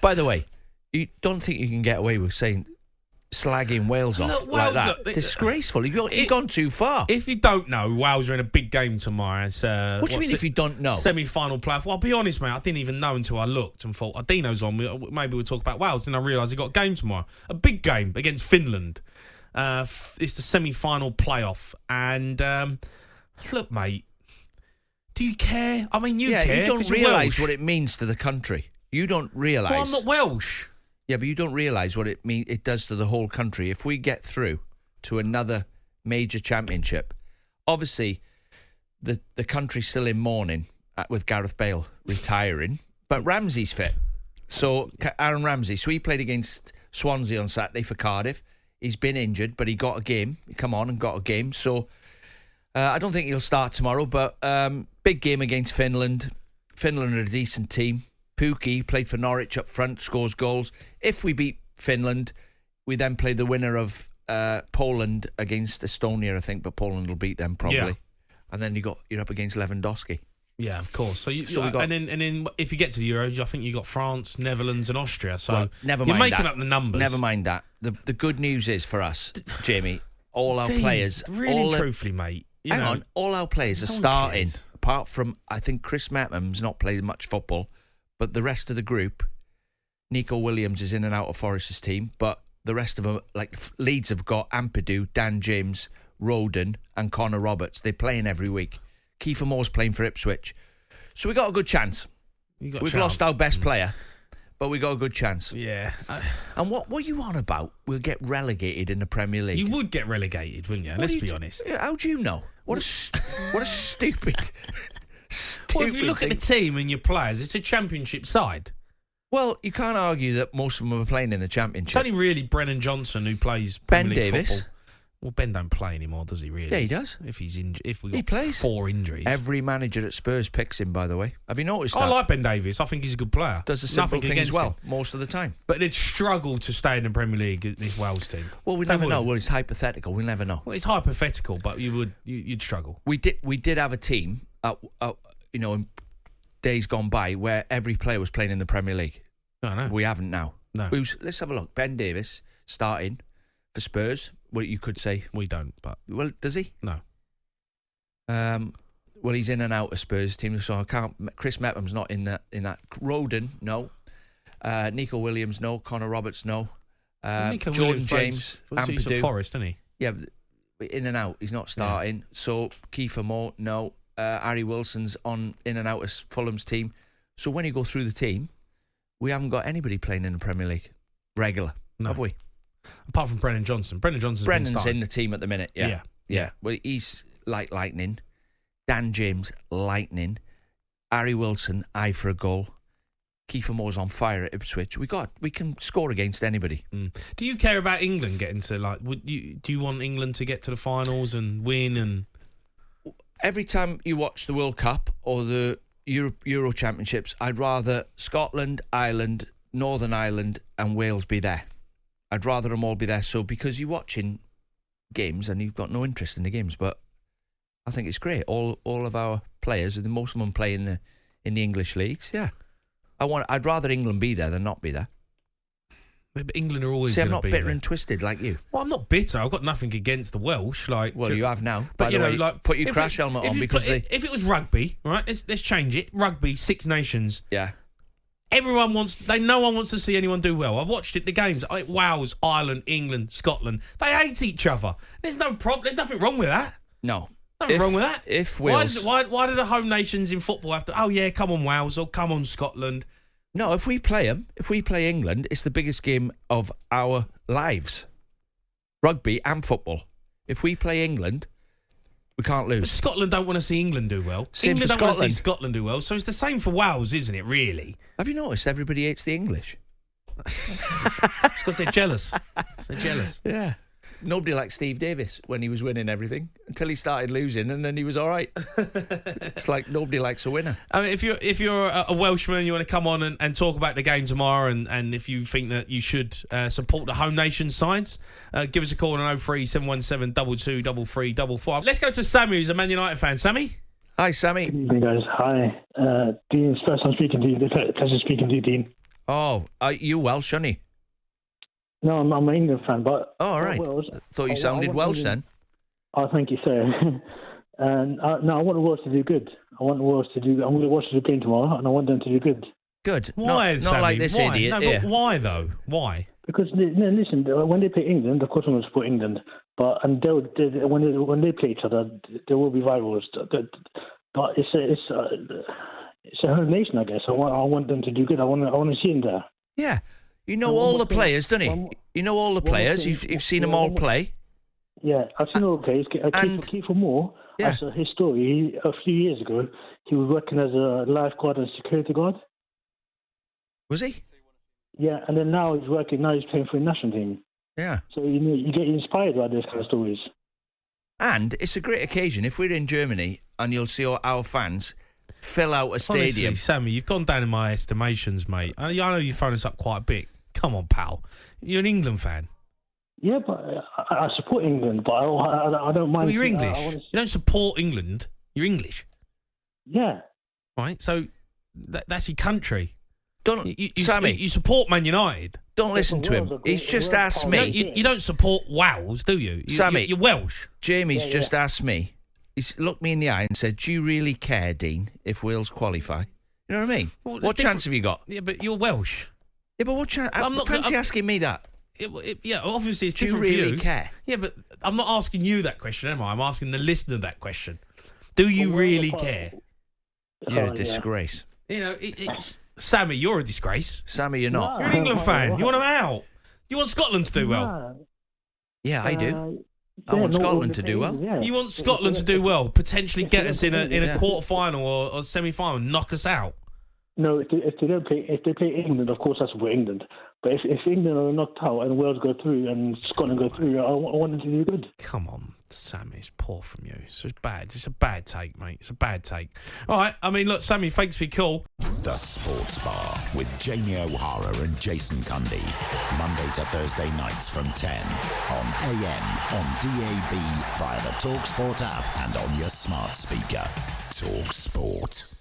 By the way, you don't think you can get away with saying slagging Wales off like that? Disgraceful. You've gone too far. If you don't know, Wales are in a big game tomorrow. It's, what do you mean if you don't know? Semi-final playoff. Well, I'll be honest, mate. I didn't even know until I looked and thought, Dino's on. Maybe we'll talk about Wales. Then I realised he got a game tomorrow. A big game against Finland. It's the semi-final playoff. And look, mate, do you care? I mean, you care. You don't realise what it means to the country. You don't realise. Well, I'm not Welsh. Yeah, but you don't realise what it does to the whole country. If we get through to another major championship, obviously the country's still in mourning with Gareth Bale retiring, but Ramsey's fit. So Aaron Ramsey, so he played against Swansea on Saturday for Cardiff. He's been injured, but he got a game. He come on and got a game. So I don't think he'll start tomorrow, but big game against Finland. Finland are a decent team. Pukki played for Norwich up front, scores goals. If we beat Finland, we then play the winner of Poland against Estonia, I think, but Poland will beat them probably. Yeah. And then you're up against Lewandowski. Yeah, of course. So and then if you get to the Euros, I think you got France, Netherlands, and Austria. So never mind you're making up the numbers. Never mind that. The good news is for us, Jamie, all our players, really truthfully, mate. Hang on, all our players are starting. Apart from, I think Chris Metham's not played much football. But the rest of the group, Nico Williams is in and out of Forest's team, but the rest of them, like Leeds have got Ampadu, Dan James, Roden and Connor Roberts. They're playing every week. Kiefer Moore's playing for Ipswich. So we got a good chance. We've lost our best player, but we got a good chance. Yeah. And what are you on about? We'll get relegated in the Premier League. You would get relegated, wouldn't you? Let's be honest. How do you know? What a stupid... Well, if you look at the team and your players, it's a championship side. Well, you can't argue that most of them are playing in the championship. It's only really Brennan Johnson who plays Premier League football. Well, Ben don't play anymore, does he really? Yeah, he does. If he's injured, if we got 4 injuries. Every manager at Spurs picks him, by the way. Have you noticed that? I like Ben Davies. I think he's a good player. Does the simple things well most of the time. But they'd struggle to stay in the Premier League, this Wales team. Well, we never know. Well, it's hypothetical. We'll never know. Well, it's hypothetical, but you'd struggle. We did have a team in days gone by where every player was playing in the Premier League. I know. We haven't now. No. Let's have a look. Ben Davies starting for Spurs. Well, you could say we don't, but does he? No. Well, he's in and out of Spurs team, so I can't. Chris Metham's not in that. Roden, no. Nico Williams, no. Connor Roberts, no. Jordan James, he's at Forest, isn't he? Yeah, in and out. He's not starting. Yeah. So Kiefer Moore, no. Harry Wilson's in and out of Fulham's team. So when you go through the team, we haven't got anybody playing in the Premier League regular, have we? Apart from Brennan Johnson. Brennan's in the team at the minute, yeah. Well, he's like lightning. Dan James, lightning. Harry Wilson, eye for a goal. Kiefer Moore's on fire at Ipswich. We can score against anybody. Do you care about England getting to do you want England to get to the finals and win? And every time you watch the World Cup or the Euro Championships, I'd rather Scotland, Ireland, Northern Ireland and Wales be there. I'd rather them all be there. So because you're watching games and you've got no interest in the games, but I think it's great. All of our players, and most of them play in the English leagues. Yeah, I'd rather England be there than not be there. But England are always. See, I'm not bitter there. and twisted like you. Well, I'm not bitter. I've got nothing against the Welsh. You have now. But put your crash helmet on because if it was rugby, right? Let's change it. Rugby, 6 Nations. Yeah. No one wants to see anyone do well. I watched the games. Wales, Ireland, England, Scotland. They hate each other. There's no problem. There's nothing wrong with that. No. Nothing wrong with that. If Wales... Why do the home nations in football have to... Oh, yeah, come on, Wales, or come on, Scotland. No, if we play them, if we play England, it's the biggest game of our lives. Rugby and football. If we play England, we can't lose. But Scotland don't want to see England do well. England don't want to see Scotland do well. So it's the same for Wales, isn't it, really? Have you noticed everybody hates the English? It's because they're jealous. They're jealous. Yeah. Nobody liked Steve Davis when he was winning everything until he started losing, and then he was all right. It's like nobody likes a winner. I mean, if you're a Welshman and you want to come on and talk about the game tomorrow, and if you think that you should support the home nation sides, give us a call on 03717 22 355. Let's go to Sammy, who's a Man United fan. Sammy? Hi, Sammy. Good evening, guys. Hi. Dean, it's first time speaking to you. Pleasure speaking to you, Dean. Oh, you Welsh, aren't you? No, I'm an England fan, but... Oh, all right. Wales, Thought you sounded Welsh then. Oh, thank you, sir. And no, I want the Wales to do good. I'm going to watch the game tomorrow, and I want them to do good. Good. Why, not like this why? idiot No, here. but why, though? Why? Because, listen, when they play England, of course I'm going to support England. But when they play each other, there will be rivals. But it's a whole nation, I guess. I want them to do good. I want to see them there. Yeah. You know all the players, don't you? You know all the players. You've seen them all play. Yeah, I've seen all the players. Kiefer Moore, Yeah. I saw his story. A few years ago, he was working as a lifeguard and security guard. Was he? Yeah, and then now he's playing for the national team. Yeah. So you get inspired by those kind of stories. And it's a great occasion if we're in Germany and you'll see our fans fill out a stadium. Honestly, Sammy, you've gone down in my estimations, mate. I know you've thrown us up quite a bit. Come on, pal. You're an England fan. Yeah, but I support England, but I don't mind. Well, you're English. You don't support England. You're English. Yeah. Right? So that's your country. Sammy, you support Man United. don't listen to him. He's just asked me. You don't support Wales, do you? Sammy, you're Welsh. Jamie's just asked me. He's looked me in the eye and said, "Do you really care, Dean, if Wales qualify?" You know what I mean? Well, what chance have you got? Yeah, but you're Welsh. Yeah, but what chance? I'm not fancy asking me that. Yeah, obviously it's Do you different for really you. care? Yeah, but I'm not asking you that question, am I? I'm asking the listener that question. Do you really care? You're a disgrace. You know, it's Sammy. You're a disgrace. Sammy, you're not. You're an England fan. You want them out. You want Scotland to do well. Yeah, I do. I want Scotland to do well. You want Scotland to do well, potentially get us in a quarter final or semi final, knock us out. No, if they play England, of course I support England. But if England are knocked out and Wales go through and Scotland go through, I want them to do good. Come on, Sammy, it's poor from you. It's just bad. It's a bad take, mate. It's a bad take. All right, I mean, look, Sammy, thanks for your call. The Sports Bar with Jamie O'Hara and Jason Cundy. Monday to Thursday nights from 10 on AM, on DAB, via the talkSPORT app and on your smart speaker. talkSPORT.